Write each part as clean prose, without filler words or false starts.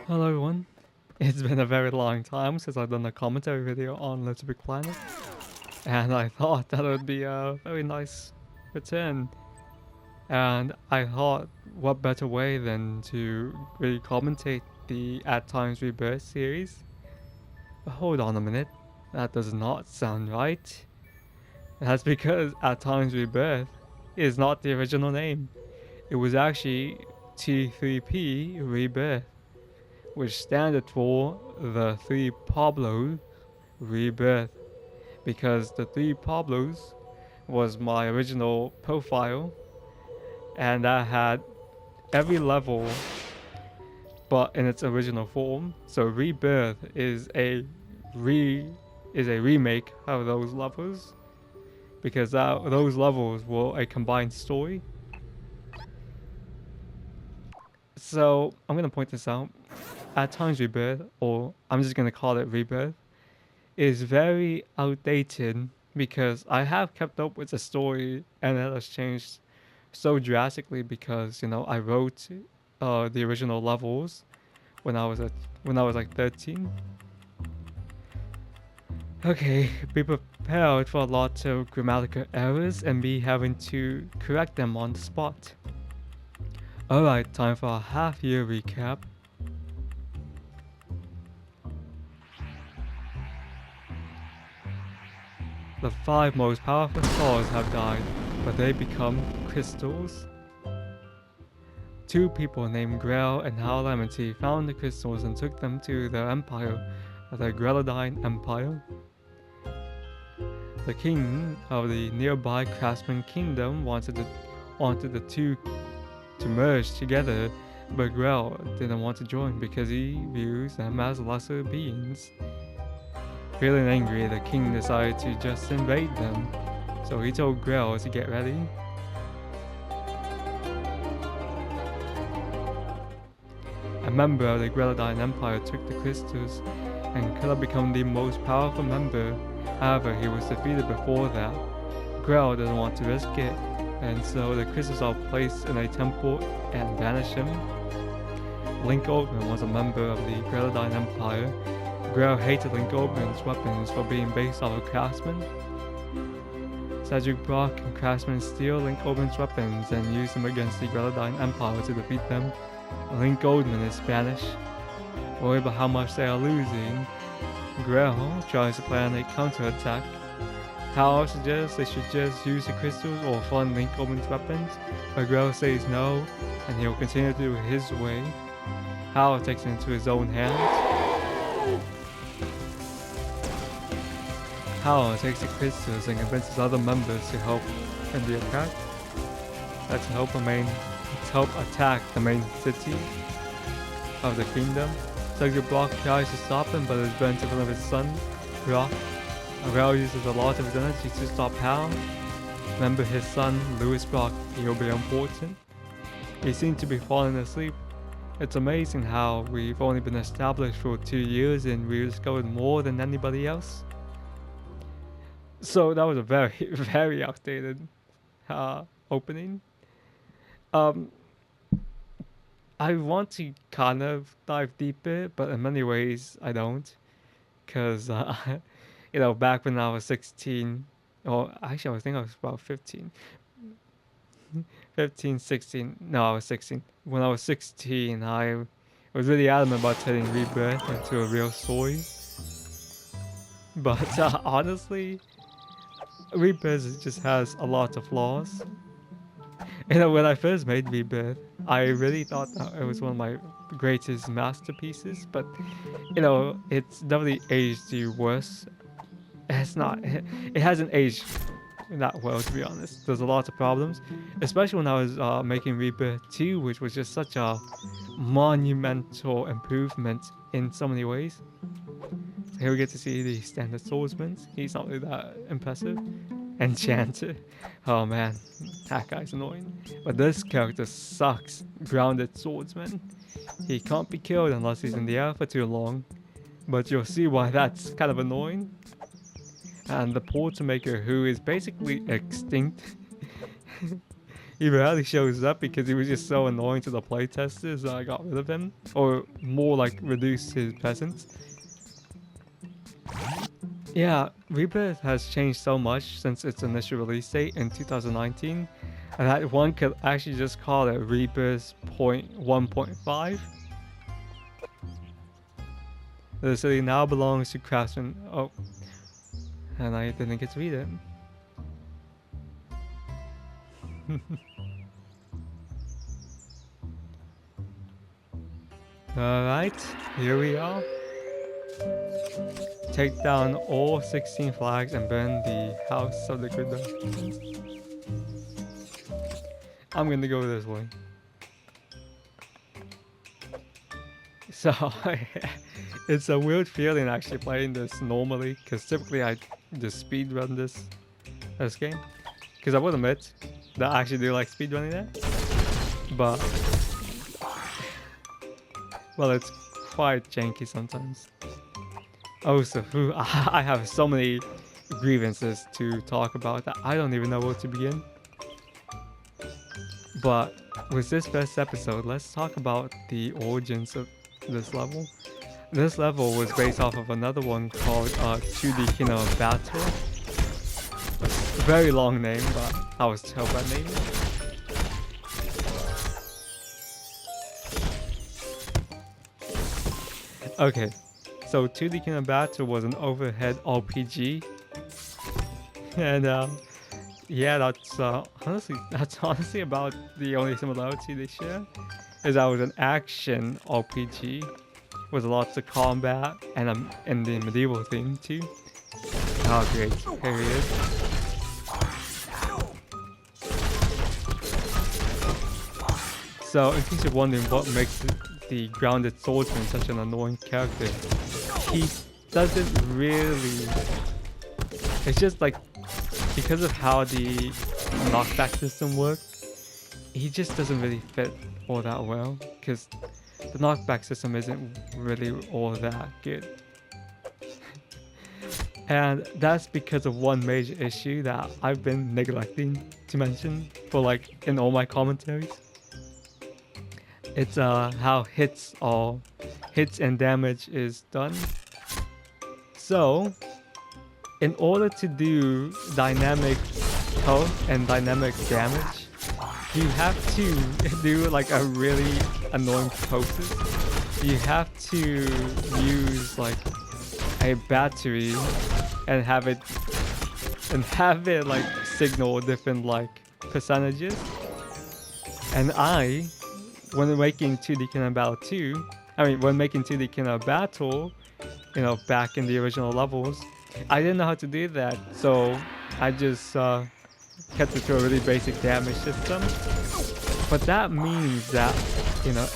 Hello everyone. It's been a very long time since I've done a commentary video on Little Big Planet, and I thought that would be a very nice return. And I thought, what better way than to really commentate the At Times Rebirth series? But hold on a minute, that does not sound right. That's because At Times Rebirth is not the original name. It was actually T3P Rebirth, which standed for the Three Pablo Rebirth, because the Three Pablos was my original profile, and I had every level but in its original form. So Rebirth is a remake of those levels, because those levels were a combined story. So I'm gonna point this out. At Times Rebirth, or I'm just gonna call it Rebirth, is very outdated because I have kept up with the story and it has changed so drastically because I wrote the original levels when I was like 13. Okay, be prepared for a lot of grammatical errors and me having to correct them on the spot. Alright, time for a half-year recap. The 5 most powerful stars have died, but they become crystals. 2 people named Grail and Howlamity found the crystals and took them to their empire, the Greladine Empire. The king of the nearby Craftsman Kingdom wanted the two to merge together, but Grail didn't want to join because he views them as lesser beings. Feeling angry, the king decided to just invade them, so he told Grail to get ready. A member of the Greladine Empire took the crystals and could have become the most powerful member. However, he was defeated before that. Grail doesn't want to risk it, and so the crystals are placed in a temple and vanish him. Link Oldman was a member of the Greladine Empire. Grail hated Link Oldman's weapons for being based off of Craftsman. Cedric Brock and Craftsman steal Link Oldman's weapons and use them against the Greladine Empire to defeat them. Link Oldman is Spanish. Worried about how much they are losing, Grail tries to plan a counterattack. Hal suggests they should just use the crystals or fund Link Oldman's weapons, but Grail says no, and he will continue to do it his way. Hal takes it into his own hands. Hal takes the crystals and convinces other members to help in the attack. That's to help attack the main city of the kingdom. Cedric Brock tries to stop him, but is bent in front of his son, Brock. Grail uses a lot of his energy to stop Hal. Remember his son, Louis Brock, he'll be important. He seemed to be falling asleep. It's amazing how we've only been established for 2 years and we discovered more than anybody else. So that was a very, very outdated opening. I want to kind of dive deeper, but in many ways I don't. Because, back when I was 16, or actually I think I was about 15. 15, 16, no, I was 16. When I was 16, I was really adamant about turning Rebirth into a real story. But honestly, Rebirth just has a lot of flaws. When I first made Rebirth, I really thought that it was one of my greatest masterpieces, but it's definitely aged worse. It's not. It hasn't aged that well, to be honest. There's a lot of problems, especially when I was making Rebirth 2, which was just such a monumental improvement in so many ways. So here we get to see the standard swordsman. He's not really that impressive. Enchanter. Oh man, that guy's annoying. But this character sucks. Grounded swordsman. He can't be killed unless he's in the air for too long. But you'll see why that's kind of annoying. And the portal maker, who is basically extinct. he rarely shows up because he was just so annoying to the playtesters that I got rid of him. Or more like reduced his presence. Yeah, Rebirth has changed so much since its initial release date in 2019, and that one could actually just call it Rebirth 1.5. The city now belongs to Craftsman. Oh, and I didn't get to read it. Alright, here we are. Take down all 16 flags and burn the house of the Kardashians. I'm gonna go this way. So, it's a weird feeling actually playing this normally, because typically I just speedrun this game. Because I would admit that I actually do like speedrunning it. But, well, it's quite janky sometimes. Also, I have so many grievances to talk about that I don't even know where to begin. But with this first episode, let's talk about the origins of this level. This level was based off of another one called 2D Kino Battle. A very long name, but I was told that name. Okay. So 2D Kino Battle was an overhead RPG, and yeah, that's honestly about the only similarity they share. Is that it was an action RPG with lots of combat and the medieval theme too. Oh great, here he is. So in case you're wondering what makes the grounded swordsman such an annoying character, he doesn't really. It's just like because of how the knockback system works, he just doesn't really fit all that well. Because the knockback system isn't really all that good, and that's because of one major issue that I've been neglecting to mention for like in all my commentaries. It's how hits and damage is done. So, in order to do dynamic health and dynamic damage, you have to do like a really annoying process. You have to use like a battery and have it like signal different like percentages. And when making 2D Kino Battle 2, when making 2D Kino Battle, back in the original levels, I didn't know how to do that, so I just kept it to a really basic damage system. But that means that,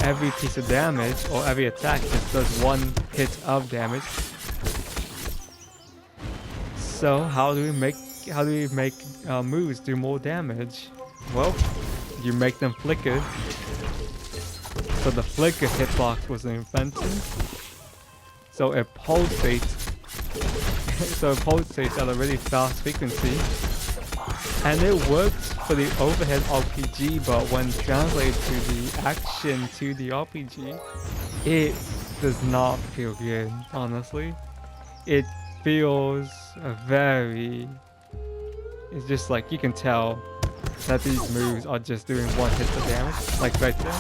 every piece of damage or every attack just does one hit of damage. So how do we make moves do more damage? Well, you make them flicker. So the flicker hitbox was invented. So it pulsates. At a really fast frequency. And it works for the overhead RPG, but when translated to the action to the RPG, it does not feel good, honestly. It feels it's just like you can tell that these moves are just doing one hit of damage, like right there.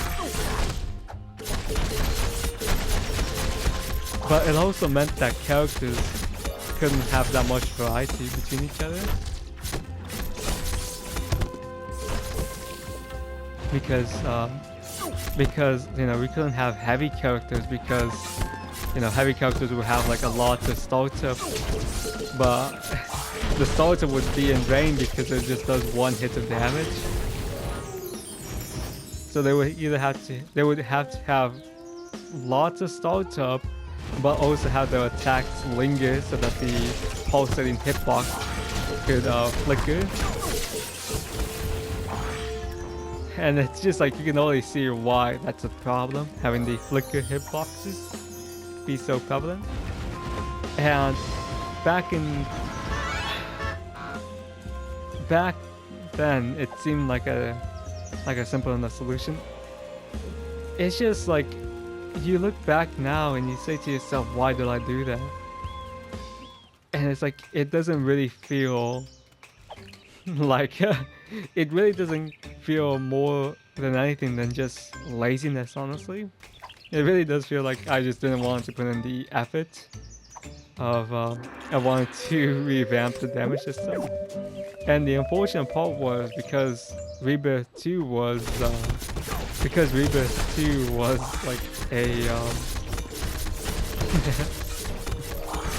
But it also meant that characters couldn't have that much variety between each other. Because we couldn't have heavy characters because heavy characters would have like a lot of startup, but the startup would be in vain because it just does one hit of damage. So they would have to have lots of startup, but also have their attacks linger so that the pulsating hitbox could flicker. And it's just like you can only see why that's a problem, having the flicker hitboxes be so prevalent. And back then it seemed like like a simple enough solution. It's just like, you look back now and you say to yourself, why did I do that? And it's like, it doesn't really feel like, it really doesn't feel more than anything than just laziness, honestly. It really does feel like I just didn't want to put in the effort of, I wanted to revamp the damage system. And the unfortunate part was because Rebirth 2 was, like a,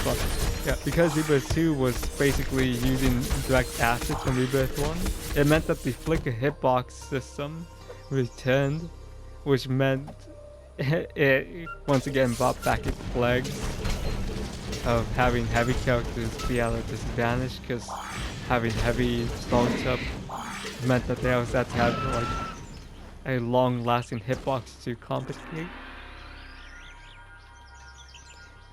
fuck. Yeah, because Rebirth 2 was basically using direct assets from Rebirth 1, it meant that the flicker hitbox system returned, which meant it once again brought back its plagues of having heavy characters be at a disadvantage, because having heavy strong up meant that they also had to have like a long-lasting hitbox to compensate.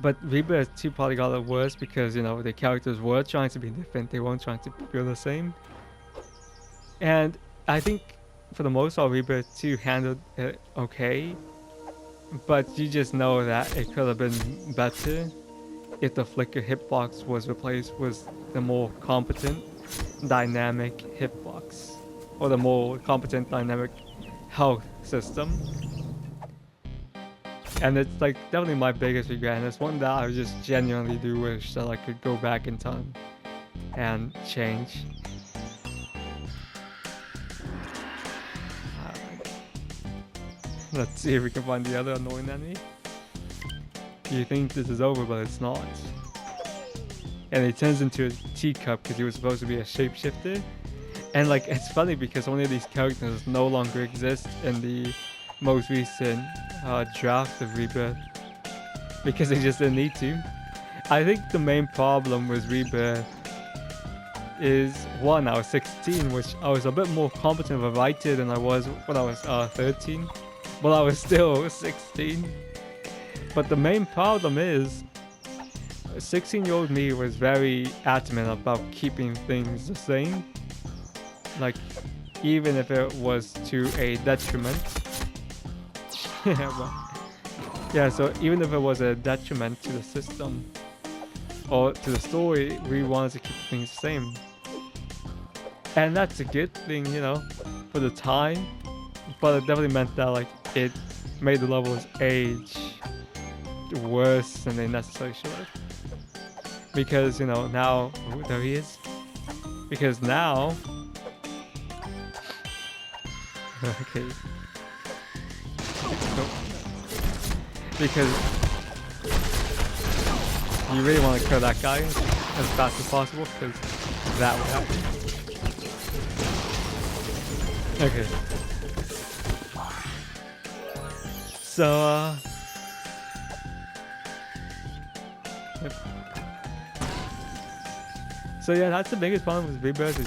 But Rebirth 2 probably got it worse because, you know, the characters were trying to be different, they weren't trying to feel the same. And I think for the most part Rebirth 2 handled it okay, but you just know that it could have been better if the flicker hitbox was replaced with the more competent dynamic hitbox, or the more competent dynamic health system. And it's like definitely my biggest regret, and it's one that I just genuinely do wish that I could go back in time and change. Let's see if we can find the other annoying enemy. You think this is over, but it's not. And it turns into a teacup because he was supposed to be a shapeshifter. And like, it's funny because one of these characters no longer exists in the most recent draft of Rebirth, because they just didn't need to. I think the main problem with Rebirth is, one, I was 16, which I was a bit more competent of a writer than I was when I was 13, but I was still 16. But the main problem is, 16-year-old me was very adamant about keeping things the same, like even if it was to a detriment. Yeah, so even if it was a detriment to the system or to the story, we wanted to keep things the same. And that's a good thing, you know, for the time, but it definitely meant that like it made the levels age worse than they necessarily should have. Because, you know, now, oh, there he is. Because now, okay. Because you really want to kill that guy as fast as possible, because that will happen. Okay. So, yep. So yeah, that's the biggest problem with Rebirth.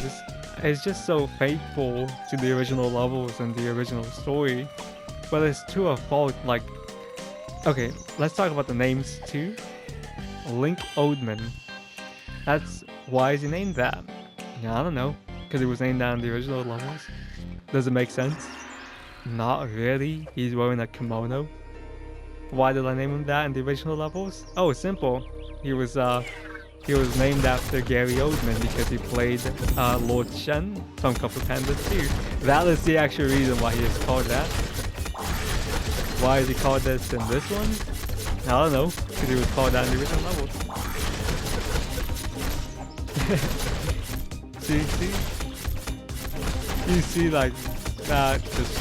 It's just so faithful to the original levels and the original story, but it's to a fault. Like, okay, let's talk about the names too. Link Oldman. Why is he named that? Yeah, I don't know, because he was named that in the original levels. Does it make sense? Not really. He's wearing a kimono. Why did I name him that in the original levels? Oh, simple. He was named after Gary Oldman because he played Lord Shen from Kung Fu Panda 2. That is the actual reason why he is called that. Why is he called this in this one? I don't know, because he was called that in the original level. see? You see like that just...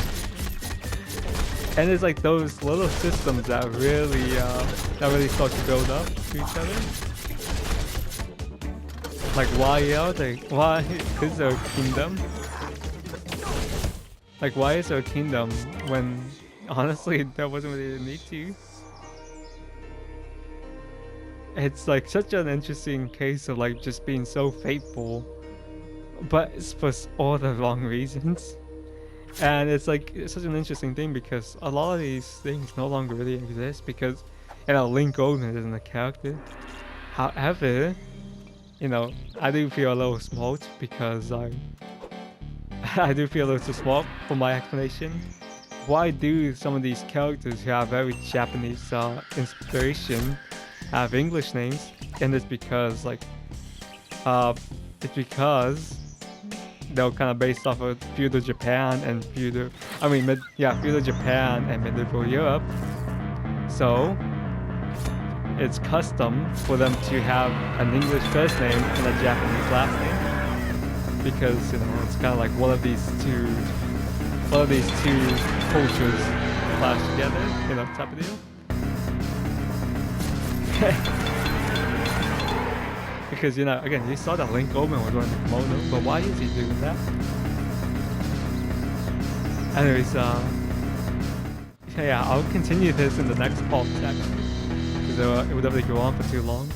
And it's like those little systems that really start to build up to each other. Like, why is there a kingdom? Like, why is there a kingdom when honestly there wasn't really a need to? It's like such an interesting case of like just being so faithful, but it's for all the wrong reasons. And it's like, it's such an interesting thing because a lot of these things no longer really exist because, you know, Link Oldman isn't a character. However, you know, I do feel a little smoked because I do feel it's a swap for my explanation. Why do some of these characters who have very Japanese inspiration have English names? And it's because it's because they're kind of based off of feudal Japan and feudal Japan and medieval Europe. So it's custom for them to have an English first name and a Japanese last name, because it's kind of like one of these two cultures clash together, type of deal. Because again, you saw that Link Omen was wearing the kimono, but why is he doing that? Anyways, yeah, I'll continue this in the next part section, because it would definitely go on for too long.